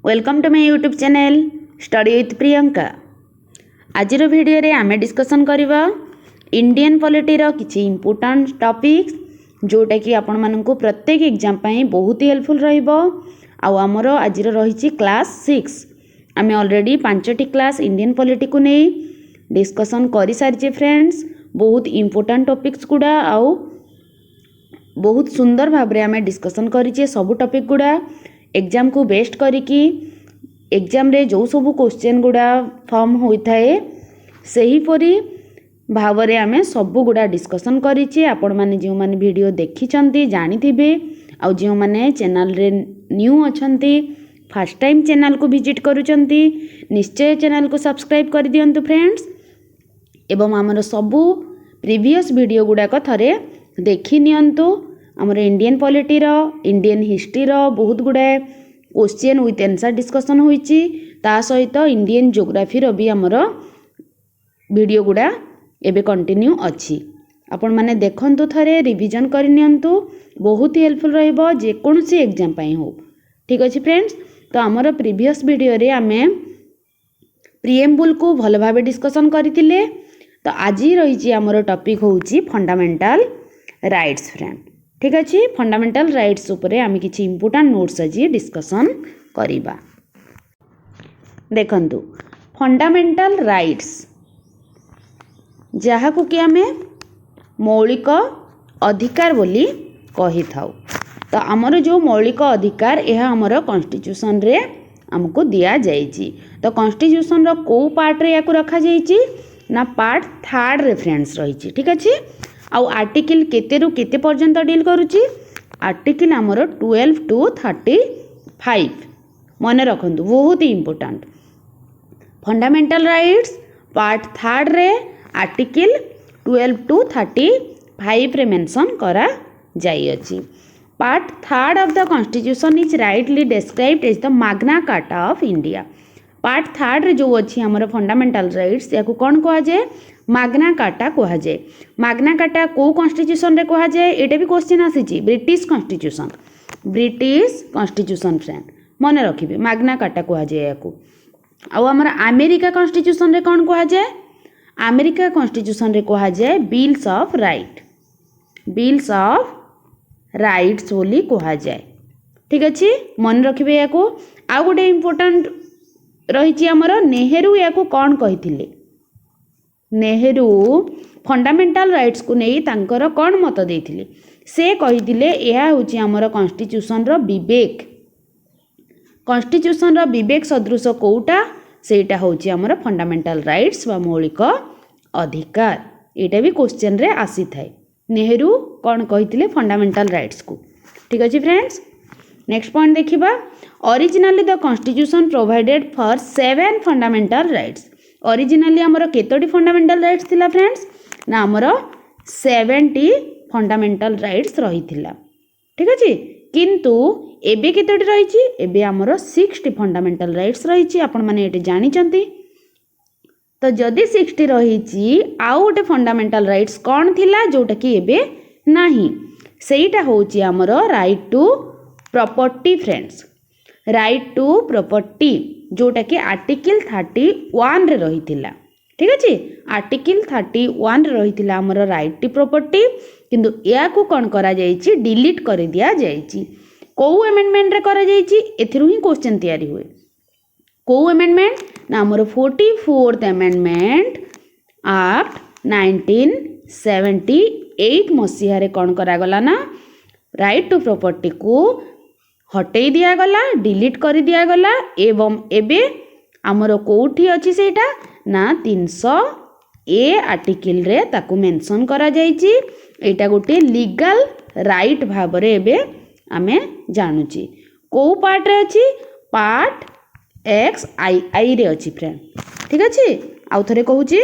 Welcome to my YouTube channel study with Priyanka. आज video रे आमे डिस्कसन करवा इंडियन पॉलिटी रो किछि इंपोर्टेंट टॉपिक्स जोटा कि आपण मानकु प्रत्येक एग्जाम पई बहुत ही हेल्पफुल रहइबो। आ हमरो आज रही क्लास 6 आमे ऑलरेडी 5टी क्लास इंडियन पॉलिटी को नै डिस्कसन करि सारिचे फ्रेंड्स। बहुत इंपोर्टेंट टॉपिक्स गुडा आउ बहुत सुंदर भाव रे आमे डिस्कसन करिचे सब टॉपिक गुडा एग्जाम को बेस्ट करिकी एग्जाम रे जो सब क्वेश्चन गुडा फॉर्म होता है सही परी भाव रे आमे सब गुडा डिस्कसन करिचे। आपण माने जो माने वीडियो देखि चंती जानि थिबे आ जो माने चैनल रे न्यू अछंती फर्स्ट टाइम चैनल को विजिट करूचंती निश्चय चैनल को सब्सक्राइब कर दियंतु फ्रेंड्स। एवं हमर सब प्रीवियस वीडियो गुडा को थरे देखि नियंतु। हमर इंडियन पॉलिटी रो इंडियन हिस्ट्री रो बहुत गुडाए क्वेश्चन विथ आंसर डिस्कसन होईची ता सहित इंडियन ज्योग्राफी रो भी हमर वीडियो गुडा एबे कंटिन्यू अछि। आपण माने देखंतु थरे रिवीजन कर नियंतु बहुत ही हेल्पफुल रहइबो जे कोनसी एग्जाम पई हो। ठीक अछि फ्रेंड्स। तो हमर प्रीवियस वीडियो रे आमे प्रीएम्बल को भल भाबे डिस्कसन करथिले। तो आज रही हमर टॉपिक होउची फंडामेंटल राइट्स फ्रेंड। ठीक अच्छे फंडामेंटल राइट्स उपरे आम किसी इंपोर्टेंट नोट्स आज डिस्कसन करिबा। देखंतु फंडामेंटल राइट्स जहाँ को कि आमे मौलिक अधिकार बोली कही थाउ। तो आमर जो मौलिक अधिकार यह आमर कॉन्स्टिट्यूशन रे हमको दिया जाइए। तो कॉन्स्टिट्यूशन रो को पार्ट रे याकू रखा जाइए ना पार्ट 3 रे फ्रेंड्स रही। ठीक अच्छे आउ आर्टिकल केते रु केते पर्यंत डील करूची आर्टिकल आमर 12 टू 35 मन रखंतु बहुत ही इंपोर्टेंट। फंडामेंटल राइट्स पार्ट 3 रे आर्टिकल 12 टू 35 रे मेंशन करा जाई अछि। Part 3 of the constitution is rightly described as the Magna Carta of India. Part 3 रे जो अछि हमर फंडामेंटल राइट्स याकू कोन कहा जाय मैग्ना कार्टा कहा जाए। मैग्ना कार्टा को कॉन्स्टिट्यूशन रे कहा जाए एटा भी क्वेश्चन आसी ब्रिटिश कॉन्स्टिट्यूशन फ्रेंड मन रखिबे मैग्ना कार्टा कहा जाए याकू। आ हमर अमेरिका कॉन्स्टिट्यूशन रे कोन कहा जाए अमेरिका कॉन्स्टिट्यूशन रे कहा जाए बिल्स ऑफ राइट्स बोली कहा जाए। ठीक अच्छे मन रखिबे याकू। आ गोटे इंपोर्टेंट रही हमर नेहरू याकू कोन कहिथिले नेहरू फंडामेंटल राइट्स को नहीं तांकर कौन मत देथिले से कहिथिले यह होची हमर कॉन्स्टिट्यूशन रो विवेक। कॉन्स्टिट्यूशन रो विवेक सदृश कोउटा सेटा होची हमर फंडामेंटल राइट्स वा मौलिक अधिकार। एटा भी क्वेश्चन रे आसी थाए नेहरू कौन कहिथिले फंडामेंटल राइट्स को। ठीक अछि फ्रेंड्स। नेक्स्ट पॉइंट देखिबा originally the constitution provided for 7 fundamental rights. Originally हमर केतोटी फंडामेंटल राइट्स थिला फ्रेंड्स ना हमर 70 फंडामेंटल राइट्स रही थिला। ठीक अछि किंतु एबे केतोटी रही छि एबे हमर 60 फंडामेंटल राइट्स रही छि। आपण माने एटे जानि चंती। तो जदी 60 रही छि आ गोटे फंडामेंटल राइट्स कोन थिला जोटा कि एबे नाही सेटा होछि हमर right to property friends. Right to property जोटा कि आर्टिकल 31 रे रही थिला। ठीक अछि आर्टिकल 31 रे रही थिला हमर राइट टू प्रॉपर्टी किंतु या को कोन करा जाईची डिलीट कर दिया जाईची। को अमेंडमेंट रे करा जाईची एथिरु ही क्वेश्चन तैयारी हुए। को अमेंडमेंट ना हमर 44th अमेंडमेंट एक्ट 1978 मसीहा रे कोन करा गला ना राइट टू प्रॉपर्टी को हटई दिया गला डिलीट कर दिया गला। एवं एबे हमर कोठी अछि सेटा ना 300 आर्टिकल रे ताकू मेंशन करा जाईची। एटा गोटे लीगल राइट भाव रे एबे आमे जानुची। को पार्ट रे अछि पार्ट XII रे अछि फ्रेंड। ठीक अछि आउ थरे कहूची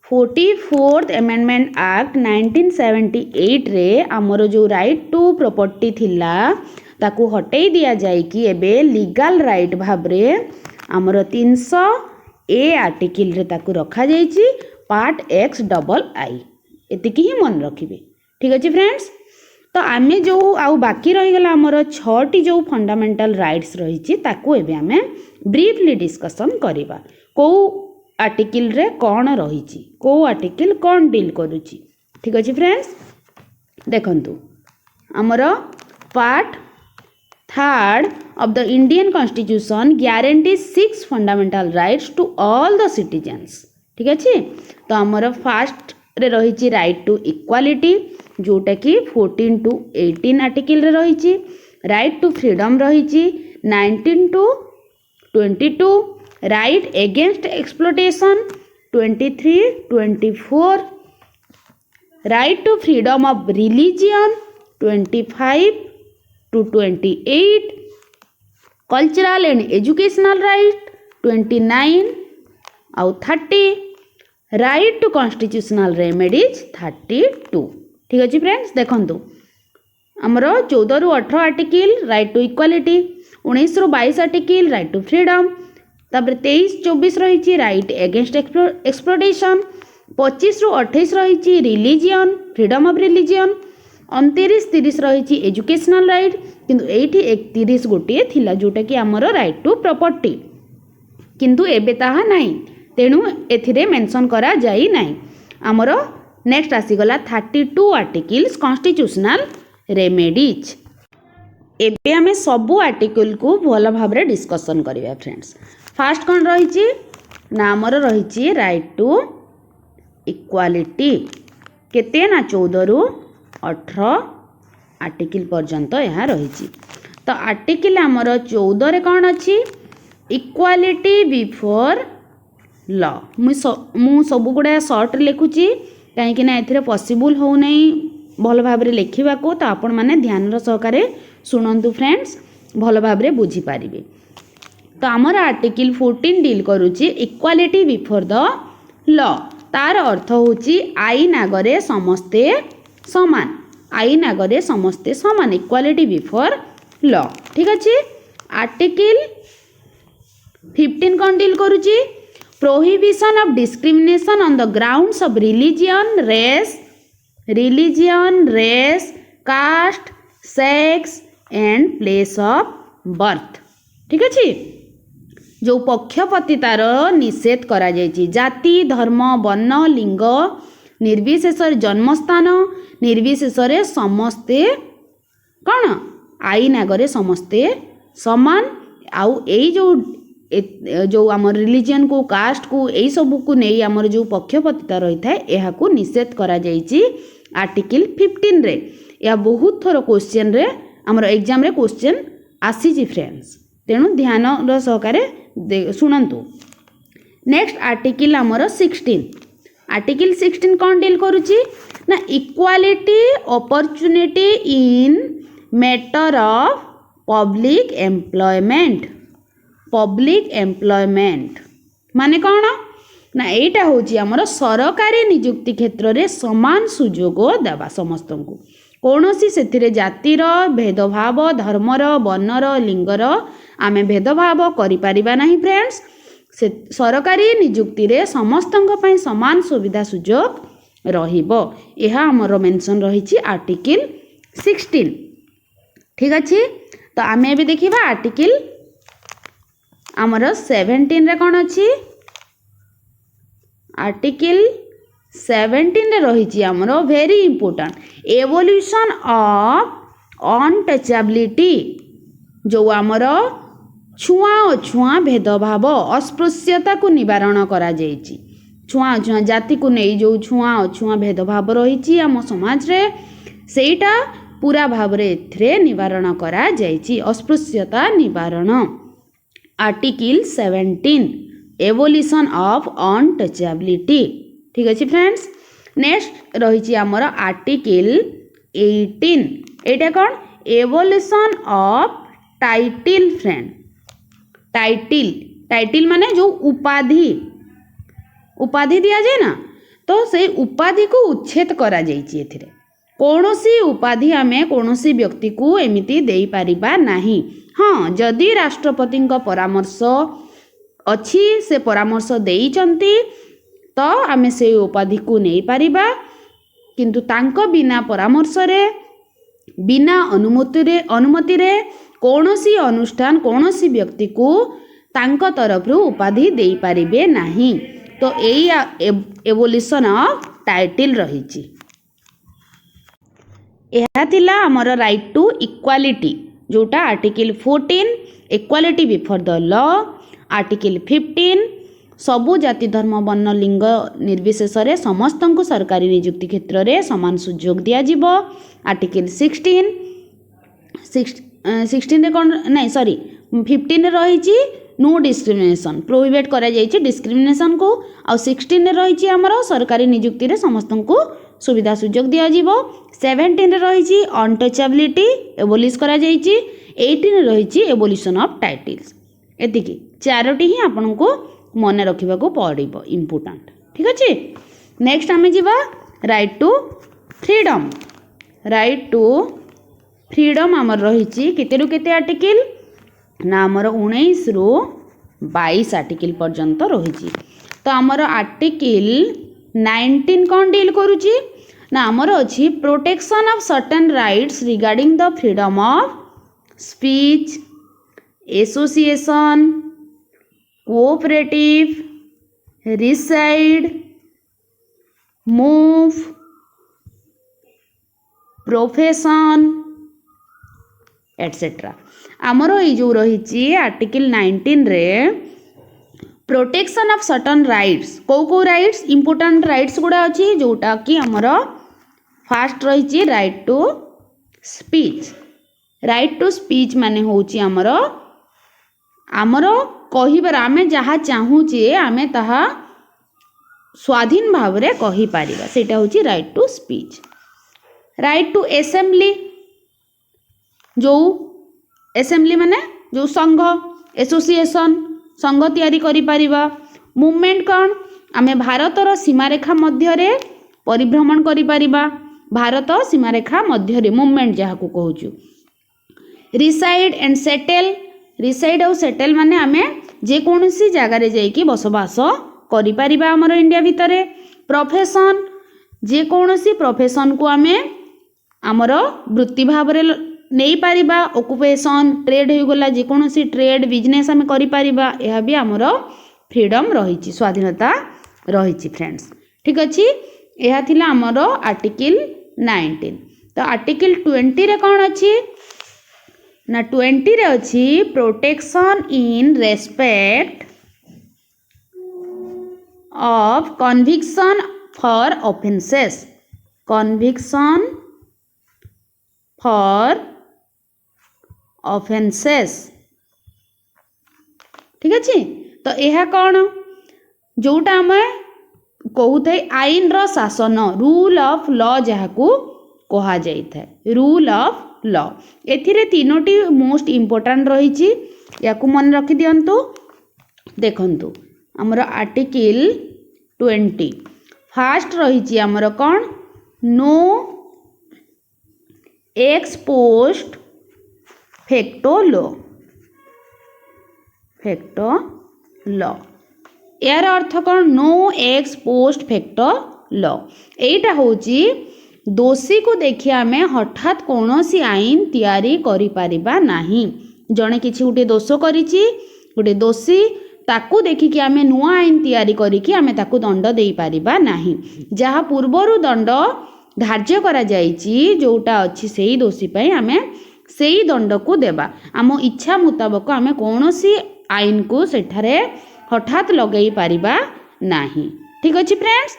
44th अमेंडमेंट एक्ट 1978 रे हमर जो राइट टू प्रॉपर्टी थिला ताकू हटई दिया जाए कि एबे लीगल राइट भाव रे हमर 300 आर्टिकल रे ताकू रखा जाईची पार्ट XII एतिकी ही मन रखिबे। ठीक अछि फ्रेंड्स। तो आमे जो आउ बाकी रहीगला आमर 6टी जो फंडामेंटल राइट्स रही ताकू एबे आमे ब्रीफली डिस्कसन करिबा को आर्टिकल रे कौन रही को आर्टिकल कौन डील करुची। ठीक अच्छे फ्रेंड्स देखंतु आमर part 3rd of the Indian Constitution guarantees 6 fundamental rights to all the citizens। ठीक अच्छे तो आमर फास्ट रे रही राइट टू इक्वालिटी जोटा कि 14 to 18 आर्टिकल रे रही राइट टू फ्रीडम रही 19 to 22 right against exploitation 23 24 right to freedom of religion 25 to 28 cultural and educational right 29 आउ 30 राइट टू कॉन्स्टिट्यूशनल रेमेडीज 32। ठीक अच्छे फ्रेंड्स देखंतु आमर 14 ରୁ 18 आर्टिकल राइट टू इक्वालिटी 19 ରୁ 22 आर्टिकल राइट टू फ्रीडम तापर 23 24 रही राइट एगेंस्ट एक्सप्लोटेशन 25 ରୁ 28 रही रिलीजियन फ्रीडम ऑफ रिलीजियन 29 30 रही एजुकेशनल राइट किंतु एठी 31 गोटे थिला जोटा कि आमर राइट टू प्रॉपर्टी किंतु एबे ताहा नाही तेणु एथिरे मेंशन करा जाई नाही। आमर नेक्स्ट आसीगला 32 आर्टिकल्स कॉन्स्टिट्यूशनल रेमेडीज। एबे आमे सबु आर्टिकल को भल भाव डिस्कसन करिया फ्रेंड्स। फास्ट कौन रही ना आमर रही राइट टू इक्वालिटी केते ना 14 ରୁ 18 आर्टिकल पर्यंत यहाँ रही। तो आर्टिकल आमर 14 रे कौन अच्छी इक्वालिटी बिफोर लॉ मु सब गुड़ा सर्ट लिखुची कहीं ए पॉसिबल हो नहीं भल भाव लिखा को तो आपण मैंने ध्यान सहकारे शुणु फ्रेंड्स भल भाव बुझीपारे। तो आमर आर्टिकल 14 डील करुची इक्वालिटी बिफोर द लॉ तार अर्थ होची आईन आगरे समस्ते समान आईन आगरे समस्ते समान इक्वालिटी बिफोर लॉ। ठीक अच्छे आर्टिकल 15 कौन डील करुची prohibition of discrimination on the grounds of religion race caste sex and place of birth. ठीक अच्छे जो पक्षपातितार निषेध करा जायछि जाति धर्म वर्ण लिंग निर्विशेष जन्मस्थान निर्विशेष समस्ते कौन आईन आगरे समस्ते समान आउ एई जो आमर रिलीजियन को कास्ट को यही सब को नहीं आमर जो पक्षपातिता रही है यह निषेध करा जायछि आर्टिकल 15 रे। या बहुत थर क्वेश्चन रे आमर एग्जाम रे क्वेश्चन आसी फ्रेंड्स तेणु ध्यान सहकारे शुणु। नेक्स्ट आर्टिकल आमर 16 आर्टिकल 16 कौन डील करुची ना equality opportunity in matter of public employment माने कौन ना एटा होची आमर सरकारी नियुक्ति क्षेत्र रे समान सुजोग देवा समस्त को कौनसी से जातिर भेदभाव धर्मर वर्णर लिंगर आमे भेदभाव करि परिबा नहीं फ्रेंड्स। से सरकारी नियुक्ति रे समस्त समान सुविधा सुजोग रहिबो यह आमर मेंशन रही आर्टिकल 16। ठीक अच्छे तो आमे भी देखिबा आर्टिकल आमर 17 रे कौन अच्छी आर्टिकल 17 रे रही आमर very important evolution of untouchability जो आमर छुआ अछुआ भेदभाव अस्पृश्यता को निवारण करा जायछि छुआ अछुआ जाति को नहीं जो छुआ अछुआ भेदभाव रही आम समाज रे सेटा पूरा भाव रे एथरे निवारण करा जायछि अस्पृश्यता निवारण। Article 17 evolution of untouchability. ठीक अच्छे फ्रेंड्स नेक्स्ट रही आमर आर्टिकल 18 एटा कौन evolution of title friend title माने जो उपाधि दिया जाए ना तो से उपाधि को उच्छेद करा जायछि एथिरे कौनसी उपाधि आमे कौनसी व्यक्ति को एमिति देई परिबा नाही। हाँ जदि राष्ट्रपति परामर्श अच्छी से परामर्श देइचंती तो आमे से उपाधि को नहीं पारिबा किंतु तांको बिना परामर्श रे बिना अनुमति रे कौनसी अनुष्ठान कौनसी व्यक्ति को तांको तरफ उपाधि दे पारिबे नाही। तो यही एवोल्यूशन ऑफ टाइटल रही। यह थिला हमर राइट टू इक्वालिटी जोटा article 14 equality before the law. Article 15 सबु जाति धर्म वर्ण लिंग निर्विशेष रे समस्त को सरकारी नियुक्ति क्षेत्र में समान सुजोग दिया जिवो। आर्टिकल 16 कौन नहीं सॉरी 15 रही नो डिस्क्रिमिनेशन प्रोहिबिट करा जाइछि डिस्क्रिमिनेशन को। आ 16 रही आमर सरकारी नियुक्ति रे समस्त को सुविधा सुजोग दिया जिवो। 17 रही अनटचेबिलिटी एबोलिश करा जाइछि। 18 रही एबोल्यूशन ऑफ टाइटल्स। एतिकी चारोटी ही आपन को मन रखा पड़ो इम्पोर्टाट। ठीक अच्छे। नेक्स्ट आम जा right to freedom. Right to freedom आमर रही केते केते आर्टिकल ना आमर 19 रु 22 आर्टिकल पर्यंत रही। तो आमर आर्टिकल 19 कौन डील करुची ना आमर अच्छी protection of certain rights regarding the freedom of speech association cooperative reside move profession et cetera. आमर ये जो रही आर्टिकल 19 रे प्रोटेक्शन ऑफ सर्टेन राइट्स को राइट्स इंपोर्टेंट राइट्स गुड़ा अच्छी जोटा कि आमर फास्ट रही right to speech. Right to speech माने होची आमर आमर कहिबार आमे जहाँ चाहूचे आमे ताहा स्वाधीन भाव रे कहि पारिबा सेटा होची right to speech. Right to assembly जो असेंबली माने जो संघ एसोसिएशन संघ तैयारी करि पारिबा। मूवमेंट कौन आमे भारतर सीमारेखा मध्य रे परिभ्रमण करि पारिबा। भारत सीमारेखा मध्य रे मूवमेंट जहाँ को कहूचु। रिसाइड एंड सेटल रिसाइड और सेटल माने आमे जे कोनसी जगह रे जाइकी बसवास करि पारिबा हमर इंडिया भितरे। प्रोफेशन जे कोनसी प्रोफेशन को आमे हमर वृत्ति भाव रे नहीं पारिबा। ऑक्युपेशन ट्रेड हो गला जे कोनसी ट्रेड बिजनेस आमे करि पारिबा यह भी हमर फ्रीडम रही स्वाधीनता रही फ्रेंड्स। ठीक अछि। यह थिला हमर आर्टिकल 19। तो आर्टिकल 20 रे कौन अच्छी ना 20 रे अच्छी protection in respect of conviction for offences. Conviction for offences. ठीक अच्छे। तो यह कौन जोटा आम कहूथे आईन रो शासन रूल ऑफ लॉ जहाँ को कहा जाए रूल ऑफ लॉ। एथिरे तीनोटी मोस्ट इम्पोर्टेंट रही या मन रखी दिंतु। देखंतु आमर आर्टिकल 20 फास्ट रही आमर कौन no ex post facto law. Facto law यार अर्थ कौन no ex post facto law. एटा होची दोषी को देखि आमे हठात कौनसी आईन तैयारी करि पारिबा नाही। जणे किछि गुटे दोष करिछि गुटे दोषी ताकू देखिकी आमे नुआ आईन तैयारी करिकी आमे ताकू दंड देई पारिबा नाही। जहाँ पूर्वरु दंड धार्य करा जाइछि जोटा अछि सेही दोषी पई आमे सेही दंड को देबा। आम इच्छा मुताबक आमे कौनसी आईन को सेठारे हठात लगई पारिबा नाही। ठीक अछि फ्रेंड्स।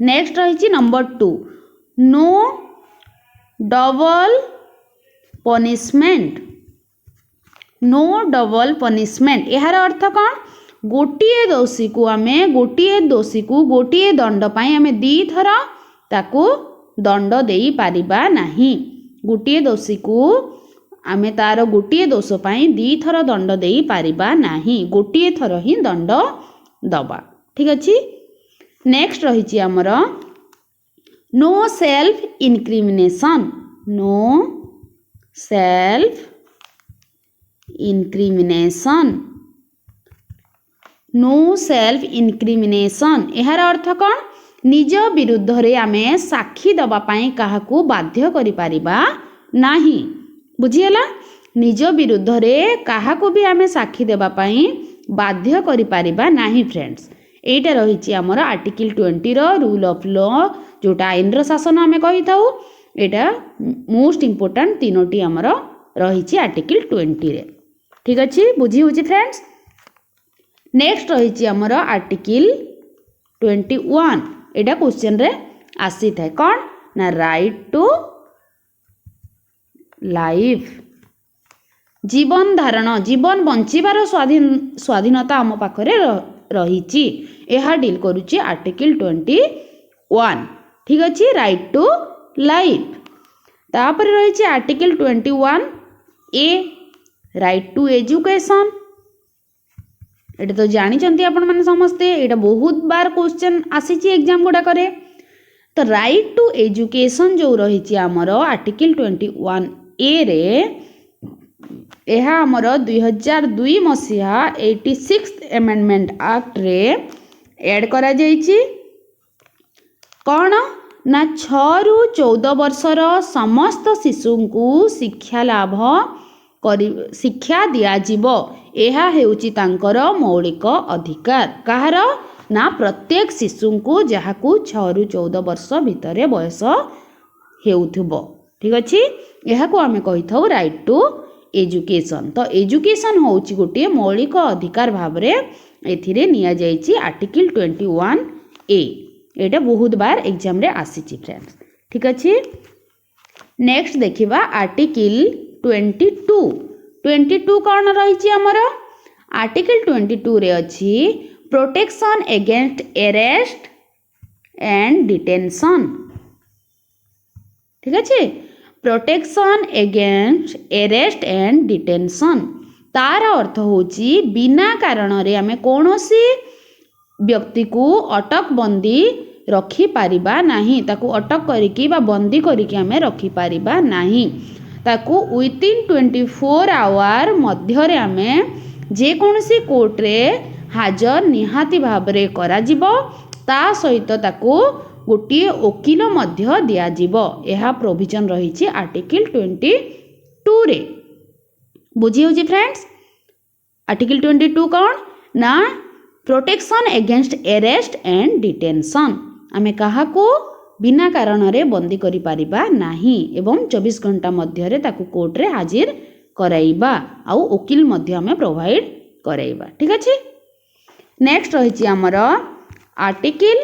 नेक्स्ट रही number 2 no double punishment. No double punishment यार अर्थ कौन गोटिए दोषी को आमे गोटिए दंड पाई आमे दी थर ताकू दंड देई पारिबा नाही। गोटिए दोषी को आमे तार गोटिए दोष पाई दी थर दंड देई पारिबा नाही। गोटिए थर ही दंड दबा। ठीक अछि। नेक्स्ट रही आमर no self incrimination. No self incrimination. No self incrimination यार अर्थ कौन निज विरुद्ध रे आमे साक्षी दबा पाई काहाकू बाध्य करि परिबा नाही। बुझीगला निज विरुद्ध रे काहाकू भी आमे साक्षी देबा पाई बाध्य करि परिबा नाही फ्रेंड्स। एटा रहिछि हमर आर्टिकल 20 रो रूल ऑफ लॉ जोटा आईन रो शासन आमे कहि थाउ। एटा मोस्ट इंपोर्टेंट तीनोटी हमर रहिछि आर्टिकल 20 रे। ठीक अछि बुझी होछि फ्रेंड्स। नेक्स्ट रहिछि हमर आर्टिकल 21 एटा क्वेश्चन रे आसी थाए कोन ना राइट टू लाइफ जीवन धारण जीवन बंचिबार स्वाधीनता आम पाखरे रहिछि। एहा डील करूछि आर्टिकल 21। ठीक अछि राइट टू लाइफ। तापर रहिछि article 21 A right to education. एटा तो जानि चंती आपण माने समस्ते एटा बहुत बार क्वेश्चन आसीछि एग्जाम गुडा करे। तो राइट टू एजुकेशन जो रहिछि हमर आर्टिकल 21 ए रे एहा हमर 2002 मसिहा 86th अमेंडमेंट एक्ट रे ऐड करा जाइछि। कोन ना 6 रु 14 वर्षर समस्त शिशुंकु शिक्षा लाभ शिक्षा दिया जीवो। एहा हेउची तांकर मौलिक अधिकार कहार ना प्रत्येक शिशुंकु जहाकू 6 रु 14 वर्ष भितरे बयस हेउथबो। ठीक अछि एहाकू आमे कहिथौ राइट टू एजुकेशन। तो एजुकेशन होउची गोटे मौलिक अधिकार भाबरे एथिरे निया जाइछि आर्टिकल 21 ए। एटा बहुत बार एग्जाम रे आसीछि फ्रेंड्स। ठीक अछि नेक्स्ट देखिबा आर्टिकल 22 कौन रही हमर आर्टिकल 22 रे अछि protection against arrest and detention. ठीक अछि protection against arrest and detention तार अर्थ होची बिना कारण रे आमे कोनोसी व्यक्ति को अटक बंदी रखी पारिबा नाही। ताकू अटक करिकी बा बंदी करिकी आमे रखी पारिबा नाही। ताकू विथिन 24 आवर मध्य रे आमे जे कोनोसी कोर्ट रे हाजर निहाती भाबरे करा जिवो। ता सहित ताकू गोटे वकील मध्य दिया जिवो। एहा प्रोविजन रहिछि आर्टिकल 22 रे। बुझी होछि फ्रेंड्स। आर्टिकल 22 कौन ना protection against arrest and detention आमे काहाकू बिना कारण रे बंदी करि पारिबा नाही एवं 24 घंटा मध्य रे ताकू कोर्ट रे हाजिर कराइबा आउ वकील मध्य आमे प्रोवाइड कराइबा। ठीक अछि नेक्स्ट रहिछि हमर आर्टिकल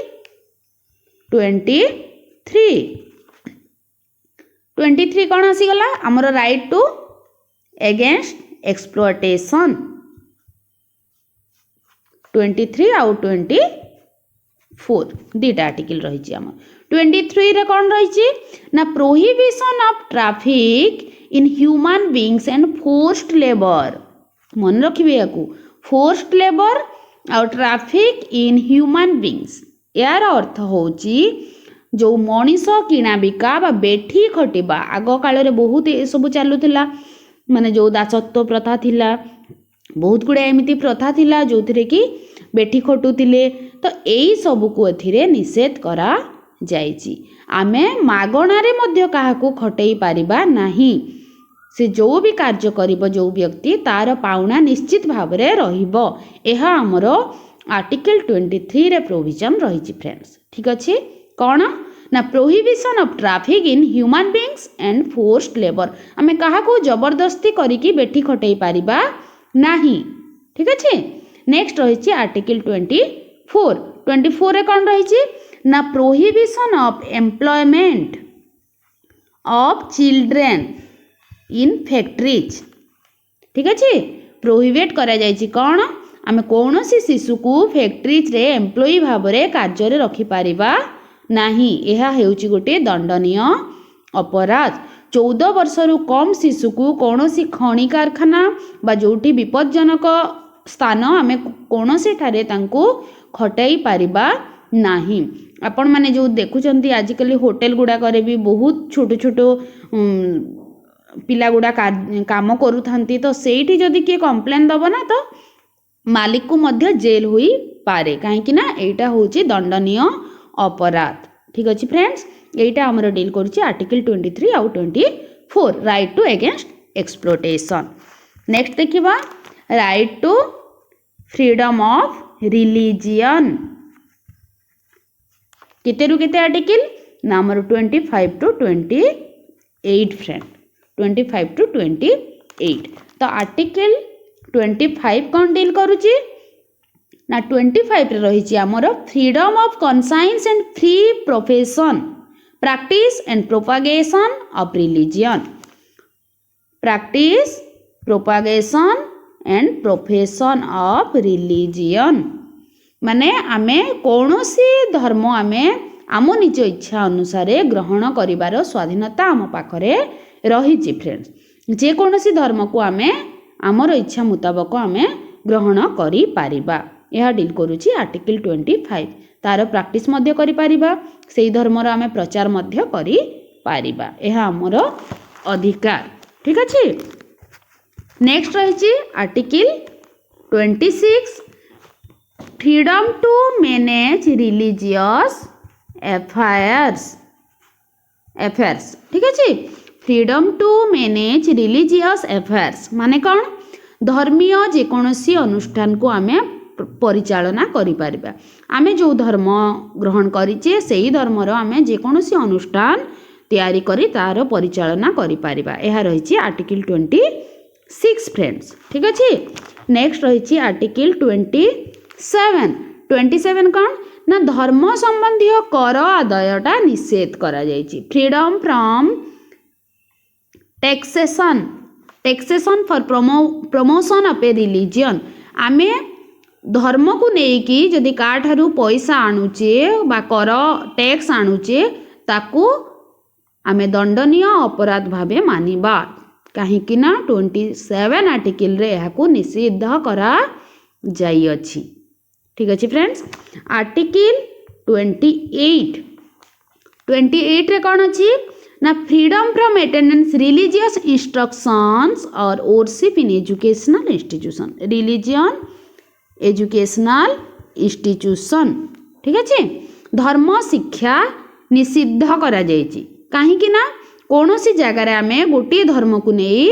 23 कौन आसी गला हमर राइट टू अगेंस्ट एक्सप्लॉयटेशन 23 आउ 24 दीटा आर्टिकल रही। 23 रे कौन रही ना prohibition of traffic in human beings and forced labour. मन रखिबे याकू फोर्स्ड लेबर और ट्रैफिक इन ह्यूमन बीइंग्स यार अर्थ होची जो मनीष किना बिका बा बेठी खटिबा आग काल रे बहुत ए सब चालुथिला माने जो दासत्व प्रथा थिला बहुत गुडा एमिति प्रथा थिला जो थिरे कि बेठी खटुतिले। तो एई सब को एथिरे निषेध करा जाइछि। आमे मागणा रे मध्य काहाकू खटेई पारिबा नाही। से जो भी कार्य करिबो जो व्यक्ति तार पाउना निश्चित भाबरे रहिबो। एहा हमरो आर्टिकल 23 रे प्रोविजन रहिछि फ्रेंड्स। ठीक अछि कोन ना prohibition of traffic in human beings and forced labour आमे काहाकू जबरदस्ती करिकी बेठी खटेई पारिबा नाही। ठीक अछि नेक्स्ट रहिछि आर्टिकल 24 रे कोन रहिछि ना prohibition of employment of children in factories. ठीक अछि प्रोहिबिट करा जाइछि कोन आमे कोनोसी शिशु को फैक्ट्रीज रे एम्प्लॉई भाबरे कार्य रे रखि पारिबा नाही। एहा हेउछि गोटे दंडनीय अपराध। 14 वर्षरु कम शिशु को कोनोसी खणी कारखाना बा जोठी विपज्जनक स्थान आमे कोनोसी ठारे तांको खटाई पारिबा नाही। आपण माने जो देखुचंती आजिकली होटल गुडा करे भी बहुत छोट छोट पिला गुडा काम करूथांती। तो सेठी जदि के कंप्लेन दबो ना तो मालिक को मध्य जेल हुई पारे कहीं ना एटा होची दंडनीय अपराध। ठीक अच्छे फ्रेंड्स, यहीटा आमर डील करुच्ची आर्टिकल 23 आउ 24 right to against exploitation. Next देखिबा right to freedom of religion. केते रु केते आर्टिकल ना आमर 25 टू 28 फ्रेंड, 25 टू 28। तो आर्टिकल 25 कौन डील करुच्ची ना 25 रे रही आमर freedom of conscience and free profession practice and propagation of religion. Practice propagation and profession of religion माने आमे कौनसी धर्म आमे आम निज इच्छा अनुसार ग्रहण करिवार स्वाधीनता आम पाखरे रही फ्रेंड्स। जे कौनसी धर्म को आमे आमर इच्छा मुताबक आमे ग्रहण करि पारिबा। यह डील करुच्ची आर्टिकल 25। तार प्रैक्टिस मध्य करि पारिबा, सेही धर्मर आमे प्रचार मध्य करि पारिबा। यह आमर अधिकार। ठीक अच्छे। नेक्स्ट रही article 26 freedom to manage religious affairs. ठीक अच्छे। Freedom to manage religious affairs माने कौन धर्मीय जेकोसी अनुष्ठान को आमे परिचालना करि पारिबा। आमे जो धर्म ग्रहण करिचे सेही धर्मर आमे जेकोसी अनुष्ठान तैयारी करी तार परिचालना करि पारिबा। यह रही आर्टिकल 26 फ्रेंड्स। ठीक अच्छे। नेक्स्ट रही आर्टिकल 27 कौन ना धर्म संबंधी कर आदायटा निषेध करा जायछि। Freedom from taxation for promotion of a religion. आमे धर्म को लेकि जदि काठारू पैसा आणुचे बा कर टैक्स आणुचे ताकू आमे दंडनीय अपराध भावे मानिबा कहीं ना 27 आर्टिकल रे याकू निषिद्ध करा जाई अछि। ठीक अच्छे फ्रेंड्स। आर्टिकल 28 रे कौन अच्छी ना freedom from attendance religious instructions और worship in educational institution. Religion educational institution. ठीक अच्छे। धर्म शिक्षा निषिद्ध करा जायछि कहीं ना कौनसी जगार आमे गोटे धर्म को नहीं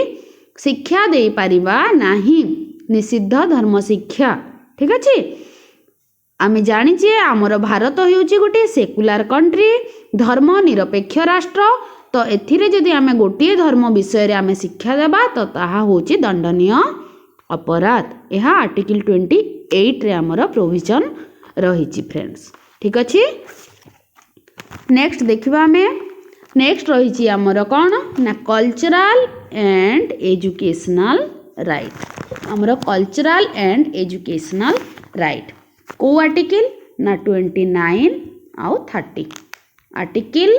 शिक्षा दे पारिबा नाही, निषिद्ध धर्म शिक्षा। ठीक अच्छे। आमे जानिचे आमर भारत होउची गोटे सेकुलर कंट्री, धर्म निरपेक्ष राष्ट्र। तो एथिरे जदि आमे गोटे धर्म विषय रे आमे शिक्षा देबा तो ताहा होउची दंडनीय अपराध। यह आर्टिकल 28 रे आमर प्रोविजन रही फ्रेंड्स। ठीक अच्छे। नेक्स्ट देखिबा आमे नेक्स्ट रही आमर कौन ना कल्चरल एंड एजुकेशनल राइट। आमर कल्चरल एंड एजुकेशनल राइट को आर्टिकल ना 29 आउ 30। आर्टिकल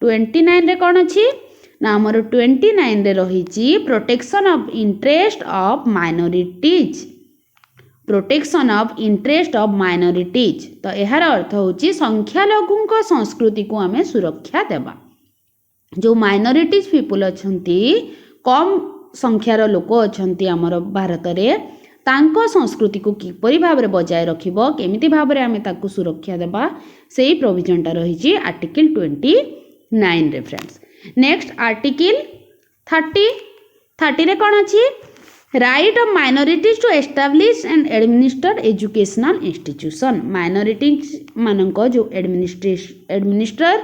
29 रे कौन अच्छी ना आमर 29 रे रही protection of interest of minorities. Protection of interest of minorities तो यार अर्थ होची संख्यालघु संस्कृति को आमे सुरक्षा देबा। जो माइनॉरिटीज पीपुल अछंती कम संख्यार लोक अछंती आमर भारत रे तांको संस्कृति को किपरि भाबरे बजाय रखिबो केमिति भाबरे आमे ताकू सुरक्षा देबा सेही प्रोविजनटा रही आर्टिकल 29 रे फ्रेंड्स। नेक्स्ट आर्टिकल 30 रे कौन अच्छी right of minorities to establish and administer educational institution. Minorities मानक जो एडमिनिस्टर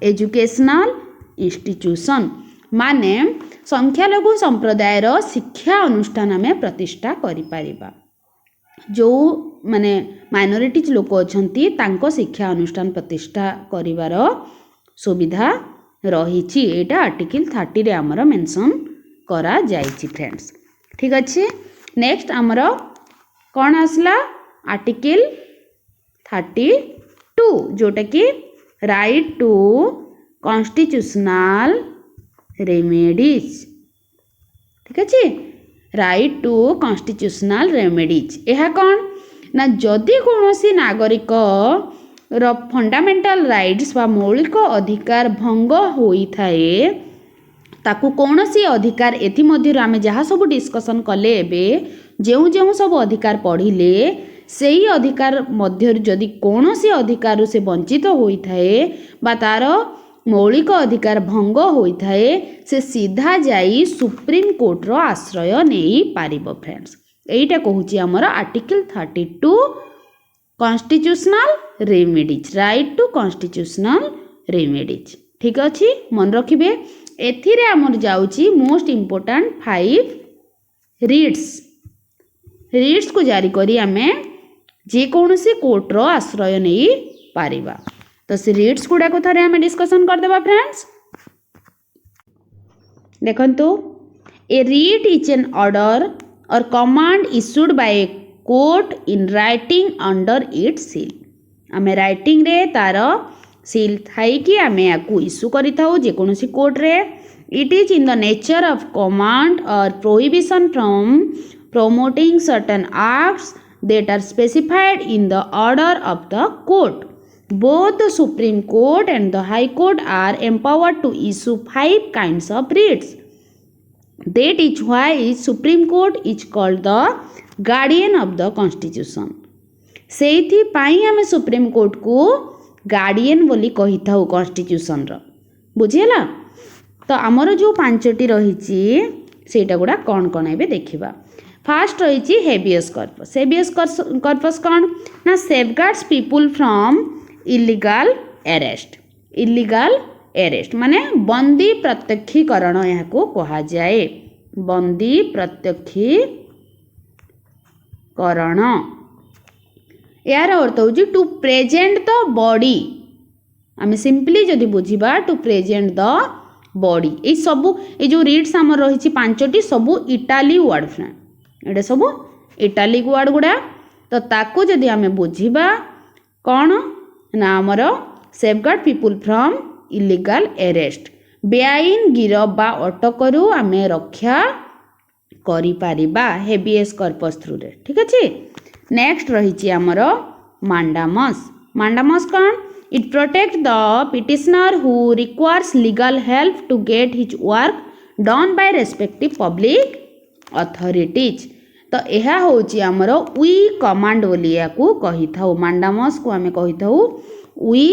एजुकेशनल इंस्टीट्यूशन माने संख्यालघु संप्रदायर शिक्षा अनुष्ठान में प्रतिष्ठा करि पारिबा। जो माने माइनॉरिटीज लोक अछंती तांको शिक्षा अनुष्ठान प्रतिष्ठा करिवार सुविधा रही। एटा आर्टिकल 30 रे आमर मेंशन करा जायछि फ्रेंड्स। ठीक अच्छे। नेक्स्ट आमर कौन आसला आर्टिकल 32 जोटा कि राइट टू कॉन्स्टिट्यूशनल रेमेडीज। ठीक अच्छे। राइट टू कॉन्स्टिट्यूशनल रेमेडीज यह कौन ना जदि कौनसी नागरिक रो फंडामेंटल राइट्स बा मौलिक अधिकार भंग होई थाए ताकू कौनसी अधिकार एथि मध्य आमे जहाँ सब डिस्कसन कले एबे जेउ सब अधिकार पढ़िले सेही अधिकार मध्य जदि कौन सी अधिकार से वंचित होता है बा तार मौलिक अधिकार भंग होता है से सीधा जाई सुप्रीम कोर्ट रो आश्रय नहीं पारिबो फ्रेंड्स। एटा कहूची हमर article 32 constitutional remedies right to constitutional remedies. ठीक अछि मन रखिबे। एथिरे हमर जाउची मोस्ट इंपोर्टेंट 5 रिट्स को जारी करी आमे जे कौनसी कोर्ट रो आश्रय नहीं पारिबा। तो से रिट्स गुड़ा को थरे आमे डिस्कशन कर देबा फ्रेंड्स। देखंतु ए रिट इज एन ऑर्डर और command issued by a court in writing under its seal. आमे राइटिंग रे तार सील थाई कि आमे याकू इश्यू करि थाउ जे कोनोसी कोर्ट रे। It is in the nature of command और prohibition from promoting certain acts that are specified in the order of the court. Both the Supreme Court and the High Court are empowered to issue 5 kinds of writs. That is why Supreme Court is called the guardian of the Constitution. सेइथि पाई हमें supreme court को guardian बोली कही थाउ constitution रो। बुझिला। तो आमर जो 5टी रही सेटा गुड़ा कौन कौन एबे देखिबा। फास्ट रही हेबियस कॉर्पस। हेबियस कॉर्पस कौन ना safeguards people from illegal arrest. Illegal arrest माने बंदी प्रत्यक्षीकरण यहाँ को कहा जाए। बंदी प्रत्यक्षीकरण यार अर्थ हूँ टू प्रेजेंट द बॉडी। आम सिंपली जदि बुझा टू प्रेजेंट द बॉडी। ये सबू ये जो रिट्स आम रही 5टी सबू इटाली वर्ड फ्रेंड एटा सब इटालिक वर्ड गुड़ा। तो ताकू जदि आम बुझा कौन ना आमर safeguard people from illegal arrest बेआईन गिरफ बा अटकरू आम रक्षा करि पारिबा हेबियस कॉर्पस थ्रू रे। ठीक अच्छे। नेक्स्ट रही आमर मांडामस। मांडामस कौन it protect the petitioner who requires legal help to get his work done by respective public authorities. तो यह हूँ आमर वी कमांड बोली या कही था। मांडामस को आम कही था वी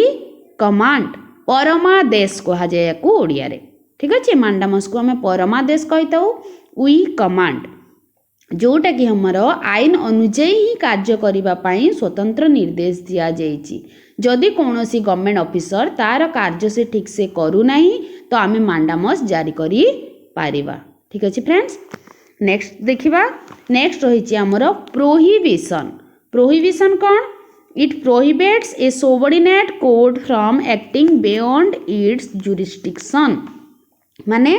कमांड परमादेश कह जाए ओडिया रे। ठीक अच्छे। मांडामस को आम परमादेश कही था वी कमांड जोटा कि हमर आईन अनुजाई ही कार्य करने स्वतंत्र निर्देश दिया जाइए। जदि कौनसी गवर्नमेंट ऑफिसर तार कार्य से ठीक से करूना तो आम मांडामस जारी करी पारिबा। ठीक अच्छे फ्रेंड्स। नेक्स्ट देखिबा। नेक्स्ट रही आमर प्रोहिबिशन। प्रोहिबिशन कौन it prohibits A subordinate court from acting beyond it's jurisdiction. माने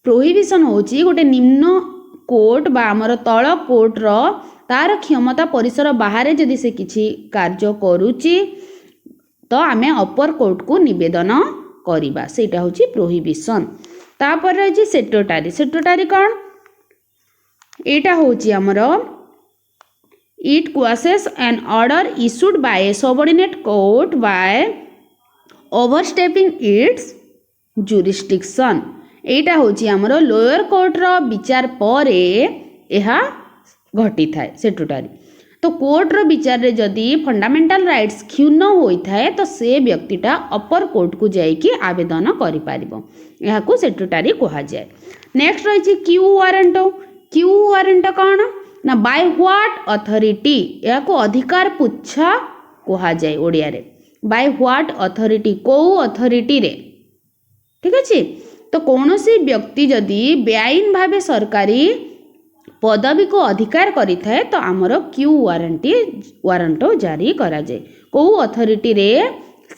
प्रोहिबिशन होची गोटे निम्न कोर्ट बा आमर तल कोर्ट रो तार क्षमता परिसर बाहर जदि से किछि कार्य करूची तो आमे अपर कोर्ट को निवेदन करिबा सेटा होची प्रोहिबिशन। तापर रही सेक्रेटरी। सेक्रेटरी कौन एटा होची आमर it quashes an order issued by subordinate court by overstepping its jurisdiction. एटा होची आमर लोअर कोर्ट रो विचार परे एहा घटी थाए सेक्रेटरी। तो कोर्ट रो विचार रे जदि फंडामेंटल राइट्स क्षुण्ण होता है तो से व्यक्तिटा अपर कोर्ट को जाइकी आवेदन करि पारिबो। एहा को सेक्रेटरी कहा जाए। नेक्स्ट रही क्यू वारंट। क्यू वारंट कौन ना बाय व्हाट अथॉरिटी या को अधिकार पुच्छा कहा जाए ओडिया रे। बाय व्हाट अथॉरिटी को अथॉरिटी रे। ठीक अच्छे। तो कौन सी व्यक्ति जदि बेआईन भावे सरकारी पदवी को अधिकार करि थाए तो आमर क्यू वारंट जारी करा जाए। को अथॉरिटी रे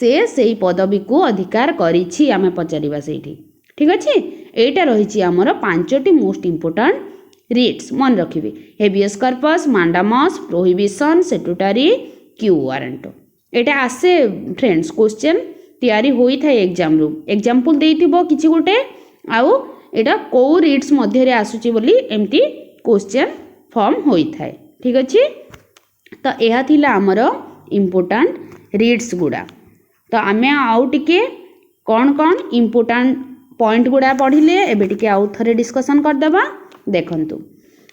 से सही पदवी को अधिकार करिछि आमे पचारिबा सेठी। ठीक अच्छे। एटा रही आमर 5टी मोस्ट इंपोर्टेंट रिट्स मन रखिबे। Habeas corpus mandamus prohibition certiorari quo warranto. एटा आसे फ्रेंड्स क्वेश्चन तैयारी होई थाए एग्जाम रू। एग्जांपल देइथिबो किछि गोटे आउ एटा को रिट्स मध्य रे आसुची बोली एमती क्वेश्चन फॉर्म होई थाए। ठीक अच्छे। तो यह थिला आमर इम्पोर्टेंट रिट्स गुड़ा। तो आमे आउ टिके कौन कौन इम्पोर्टेंट पॉइंट गुड़ा पढ़िले एबे टिके आउ थरे डिस्कशन कर देबा। देखंतु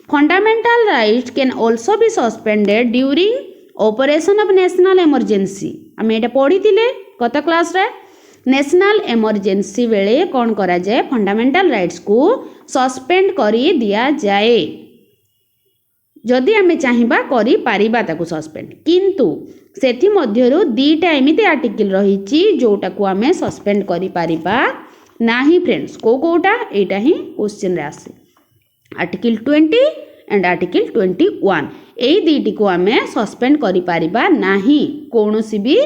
fundamental rights can also be suspended during operation of national emergency आम ये पढ़ी गत क्लास रे नेशनल इमरजेंसी बेले कौन करा जाए फंडामेंटल राइट्स को सस्पेंड करी दिया जाए जदि आमे चाहिबा करी पारिबा ताकू सस्पेंड किंतु सेथि मध्यरु दीटा एमिति आर्टिकल रहिछि जोटा को आमे सस्पेंड करी पारिबा नाही फ्रेंड्स कोटा एटा ही क्वेश्चन रे आसे आर्टिकल 20 एंड आर्टिकल 21 एई दीटी को आमे सस्पेंड करी पारिबा नाही कोनोसी भी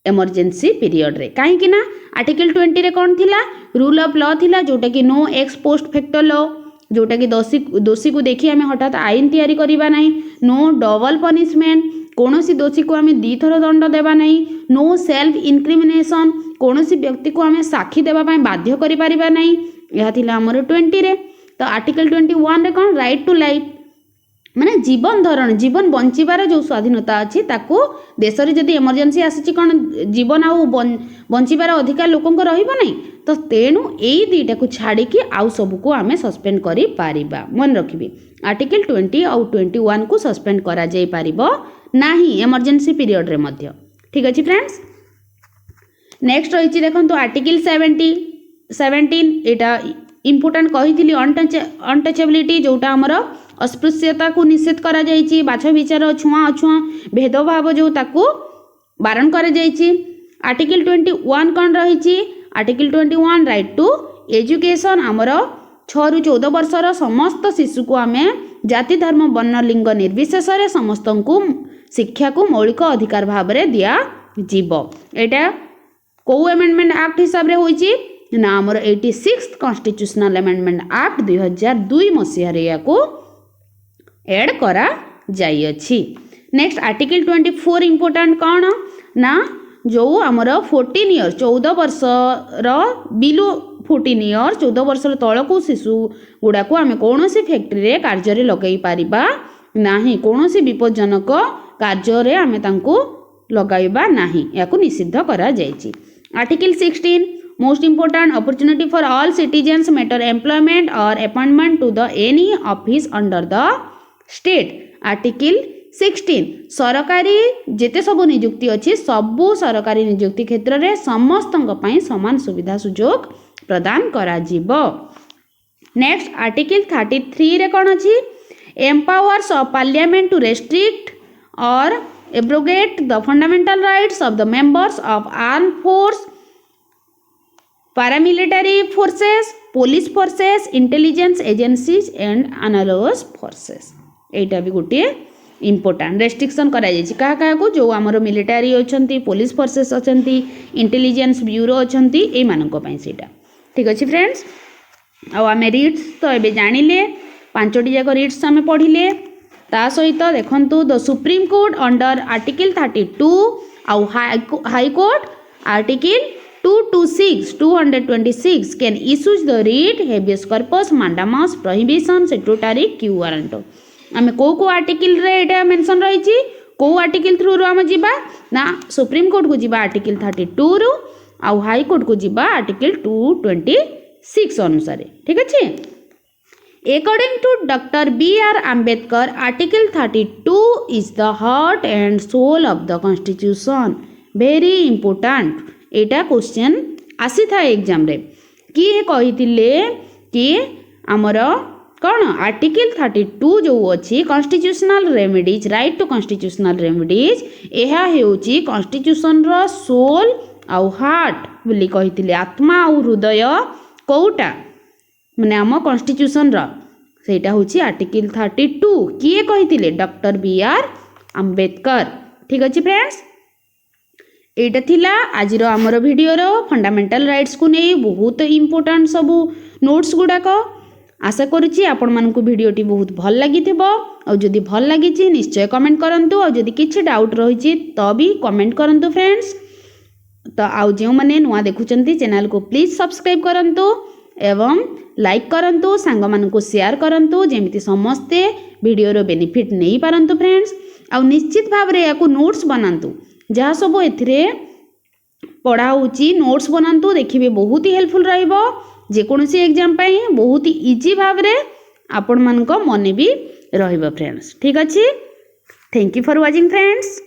इमरजेंसी पीरियड रे काहे कि ना आर्टिकल 20 रे कोन थिला रूल ऑफ लॉ थिला जोटा कि no ex post facto law जोटा कि दोषी को देखी आम हठात आईन तैयारी करवा नहीं नो डबल पनिशमेंट कौन दोषी को आम दी थर दंड देवा नहीं नो सेल्फ इनक्रिमिनेशन कौन व्यक्ति को आम साक्षी देवाई बाध्य करिपारिबा नहीं यह थिला हमर 20 रे तो आर्टिकल 21 रे कौन राइट टू लाइफ माने जीवन धरण जीवन बंचिबार जो स्वाधीनता अच्छी ताकू देश में जदि इमरजेंसी आसी कौन जीवन आउ बंचिबार अधिकार लोकंक रहिबो नहीं तो तेणु यही दुईटा को छाड़ी आउ सबको आम सस्पेंड करि पारिबा मन रखिबे आर्टिकल 20 आउ 21 को सस्पेंड करा जाई पारिबो नाही इमरजेंसी पीरियड रे मध्य ठीक अछि फ्रेंड्स नेक्स्ट रही देखो आर्टिकल 17 एटा इम्पोर्टेंट कही अनटचेबिलिटी जोटा आमर अस्पृश्यता को निषेध करा जाइछि बाछ विचार छुआ अछुआ भेदभाव जो ताकू बारण करा जाइछि आर्टिकल 21 कौन रही आर्टिकल 21 राइट टू एजुकेशन आमर 6 ରୁ 14 वर्षर समस्त शिशु को आम जाति धर्म वर्ण लिंग निर्विशेष समस्त को शिक्षा को मौलिक अधिकार भाव में दिया जीव एटा कौ अमेंडमेंट एक्ट हिसाब रे होइछि ना आमर 86 कॉन्स्टिट्यूशनल अमेंडमेंट एक्ट 2002 मसीह रे याको ऐड करा जाई अछि नेक्स्ट आर्टिकल 24 इम्पोर्टेंट कौन ना जो आमर 14 इयर्स 14 वर्ष बिलो 14 इयर्स 14 वर्ष तल को शिशु गुड़ा को आम कौन फैक्ट्री रे कार्य रे लगई पारिबा नाही कौन विपज्जनक कार्य रे आम तांको लगाइबा नाही याको निषिद्ध करा जायछि article 16 most important opportunity for all citizens matter employment और appointment to the any office under the state article 16 सरकारी जेते सबु नियुक्ति अच्छी सबु सरकारी नियुक्ति क्षेत्र में समस्त समान सुविधा सुजोग प्रदान करा जीवो नेक्स्ट आर्टिकल 33 रे कौन अच्छी empowers of parliament to restrict और abrogate the fundamental rights of the members of arm force paramilitary forces police forces intelligence agencies and analogous forces एटा भी गोटे इम्पोर्टेंट रेस्ट्रिक्शन करा जायछि कहा कहा को जो आमर मिलिटारी अछंती पुलिस फोर्सेस अछंती इंटेलिजेंस ब्यूरो अछंती ए मानक पई सेटा ठीक अछि फ्रेंड्स आ आमे रीड्स तो एबे जानिले पांचटी जाक रीड्स आमे पढिले ता सहित देखंतु the supreme court under article 32 आ high court article 226 can issue the writ habeas corpus mandamus prohibition statutory quo warranto आमे को आर्टिकल रे एटा मेंशन रही छी को आर्टिकल थ्रू रो हम जिबा ना सुप्रीम कोर्ट को जिबा आर्टिकल 32 रो आ हाई कोर्ट को जिबा आर्टिकल 226 अनुसार ठीक अछि according to doctor B.R. Ambedkar article 32 is the heart and soul of the constitution very important एटा क्वेश्चन आसी था एग्जाम रे किए कहितिले कि आमर कौन आर्टिकल 32 जो अच्छी constitutional remedies right to constitutional remedies यह हेउची कॉन्स्टिट्यूशन रो सोल आउ हार्ट बोली कहितिले आत्मा आउ हृदय कोउटा माने आम कॉन्स्टिट्यूशन रो सेटा होची आर्टिकल 32 किए कहितिले डॉक्टर B.R. Ambedkar ठीक अछि फ्रेंड्स एटा थिला आजिर आमर वीडियो फंडामेंटल राइट्स को नहीं बहुत इम्पोर्टेंट सबू नोट्स गुड़ाक आशा करुच्ची आपण मानक भिडियोटी बहुत भल लगी और जदि भल लगी निश्चय कमेंट करंतु और जदि किछि डाउट रही तो भी कमेंट करंतु फ्रेंड्स तो आउ जो मैंने नुआ देखुचंती चैनल को प्लीज सब्सक्राइब करंतु एवं लाइक करंतु सांग मानक शेयर करंतु जेमिति समस्ते वीडियोर बेनिफिट नहीं पारंतु फ्रेंड्स आ निश्चित भाव रे याकू नोट्स बनातु जहाँ सब एथिरे पढ़ा होची नोट्स बनातु देखिए बहुत ही हेल्पफुल रहिबो जेकोसी एग्जाम पाई बहुत ही इजी भाव रे आपण मानक मने भी रहिबो फ्रेंड्स। ठीक अछि, thank you for watching friends.